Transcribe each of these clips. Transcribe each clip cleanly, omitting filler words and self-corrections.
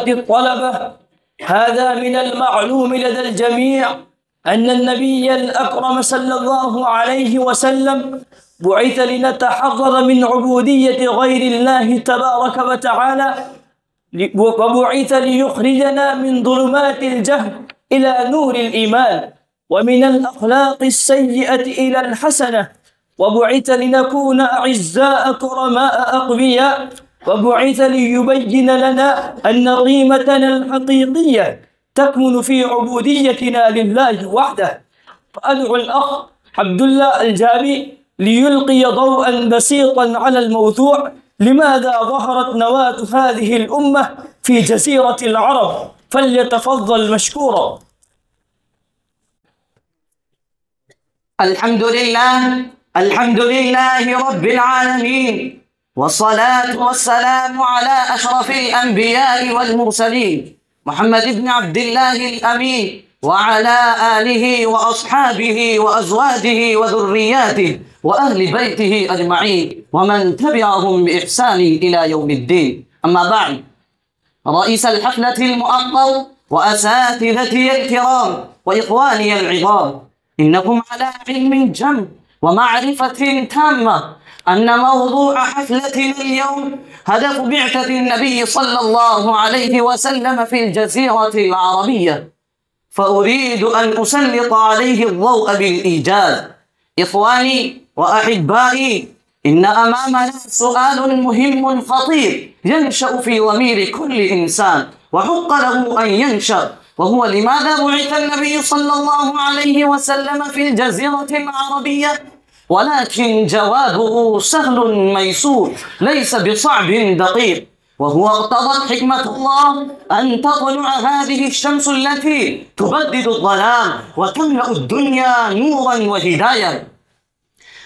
أيها الطلبة، هذا من المعلوم لدى الجميع أن النبي الأكرم صلى الله عليه وسلم بعث لنتحرر من عبودية غير الله تبارك وتعالى، وبعث ليخرجنا من ظلمات الجهل إلى نور الإيمان، ومن الأخلاق السيئة إلى الحسنة، وبعث لنكون أعزاء كرماء أقوياء، وبعث ليبين لنا أن قيمتنا الحقيقية تكمن في عبوديتنا لله وحده. فأدعو الأخ عبد الله الجامي ليلقي ضوءا بسيطا على الموضوع: لماذا ظهرت نواة هذه الأمة في جزيرة العرب؟ فليتفضل مشكورا. الحمد لله رب العالمين، والصلاة والسلام على أشرف الأنبياء والمرسلين محمد بن عبد الله الأمين، وعلى آله وأصحابه وأزواجه وذرياته وأهل بيته أجمعين، ومن تبعهم بإحسان إلى يوم الدين. أما بعد، رئيس الحفلة المؤقر وأساتذتي الكرام وإخواني العظام، إنكم على علم جم ومعرفة تامة أن موضوع حفلتنا اليوم هدف بعثة النبي صلى الله عليه وسلم في الجزيرة العربية، فأريد أن أسلط عليه الضوء بالإيجاز. إخواني وأحبائي، إن أمامنا سؤال مهم خطير ينشأ في ضمير كل إنسان وحق له أن ينشأ، وهو: لماذا بعث النبي صلى الله عليه وسلم في الجزيرة العربية؟ ولكن جوابه سهل ميسور، ليس بصعب دقيق، وهو اقتضت حكمة الله أن تطلع هذه الشمس التي تبدد الظلام وتملأ الدنيا نورا وهداية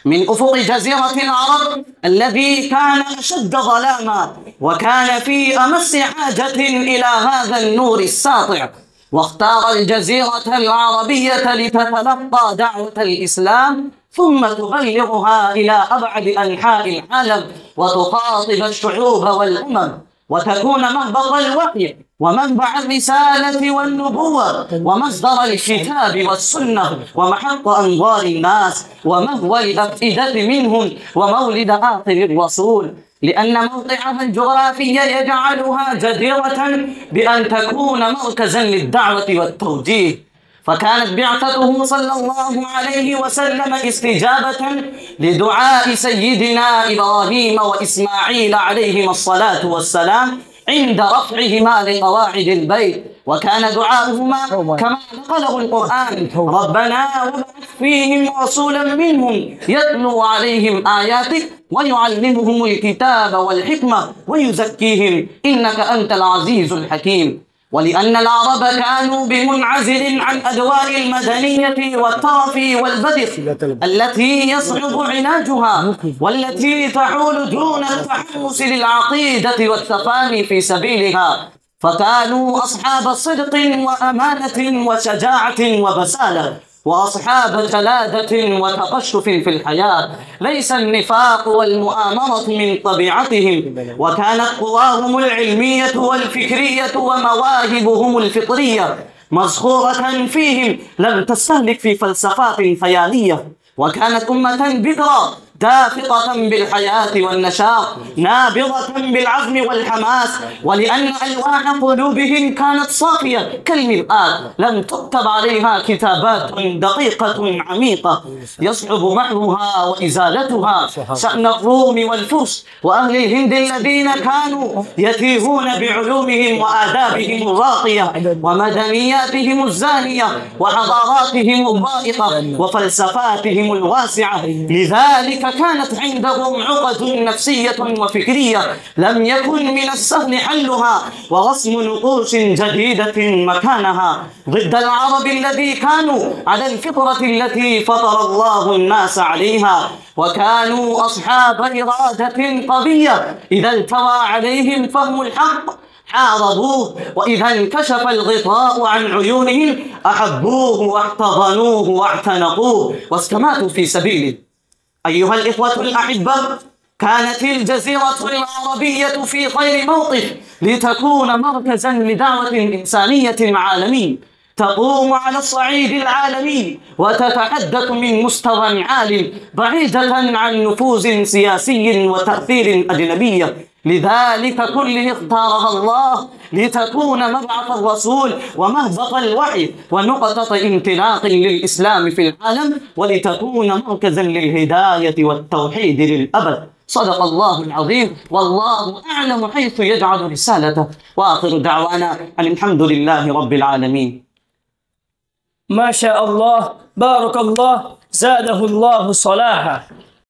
من أفق جزيرة العرب الذي كان أشد ظلاما، وكان في أمس حاجة إلى هذا النور الساطع. واختار الجزيرة العربية لتتلقى دعوة الإسلام ثم تبلغها إلى أبعد أنحاء العالم، وتخاطب الشعوب والأمم، وتكون مهبط الوحي ومنبع الرسالة والنبوة ومصدر الكتاب والسنة ومحط أنظار الناس ومهوى الأفئدة منهم ومولد آخر الرسول، لأن موقعها الجغرافي يجعلها جديرة بأن تكون مركزا للدعوة والتوجيه. فكانت بعثته صلى الله عليه وسلم استجابة لدعاء سيدنا إبراهيم وإسماعيل عليهما الصلاة والسلام عند رفعهما لقواعد البيت، وكان دعاؤهما كما نقله القرآن: ربنا وابعث فيهم رسولا منهم يتلو عليهم آياتك ويعلمهم الكتاب والحكمة ويزكيهم إنك أنت العزيز الحكيم. ولأن العرب كانوا بمنعزل عن أدواء المدنية والطرف والبذخ التي يصعب علاجها، والتي تحول دون التحمس للعقيدة والتفاني في سبيلها، فكانوا أصحاب صدق وأمانة وشجاعة وبسالة، وأصحاب جلادة وتقشف في الحياة. ليس النفاق والمؤامرة من طبيعتهم، وكانت قواهم العلمية والفكرية ومواهبهم الفطرية مزخورة فيهم، لم تستهلك في فلسفات خيالية. وكانت أمة بكرة دافقة بالحياة والنشاط، نابضة بالعزم والحماس، ولأن ألواح قلوبهم كانت صافية كالمرآة، لم تكتب عليها كتابات دقيقة عميقة يصعب محوها وإزالتها. شأن الروم والفرس وأهل الهند الذين كانوا يتيهون بعلومهم وآدابهم الراقية ومدنياتهم الزاهية وحضاراتهم الضائقة وفلسفاتهم الواسعة، لذلك كانت عندهم عقد نفسية وفكرية لم يكن من السهل حلها ورسم نقوش جديدة مكانها، ضد العرب الذي كانوا على الفطرة التي فطر الله الناس عليها، وكانوا أصحاب إرادة قوية. إذا التوى عليهم فهم الحق حاربوه، وإذا انكشف الغطاء عن عيونهم أحبوه واحتضنوه واعتنقوه واستماتوا في سبيله. أيها الإخوة الأحبة، كانت الجزيرة العربية في خير موقف لتكون مركزا لدعوة إنسانية عالمي تقوم على الصعيد العالمي وتتحدث من مستوى عال بعيدة عن نفوذ سياسي وتأثير أجنبي. لذلك كله اختارها الله لتكون مبعث الرسول ومهبط الوحي ونقطة انطلاق للإسلام في العالم، ولتكون مركزا للهداية والتوحيد للأبد. صدق الله العظيم، والله أعلم حيث يجعل رسالته، وآخر دعوانا أن الحمد لله رب العالمين. ما شاء الله، بارك الله، زاده الله صلاحا.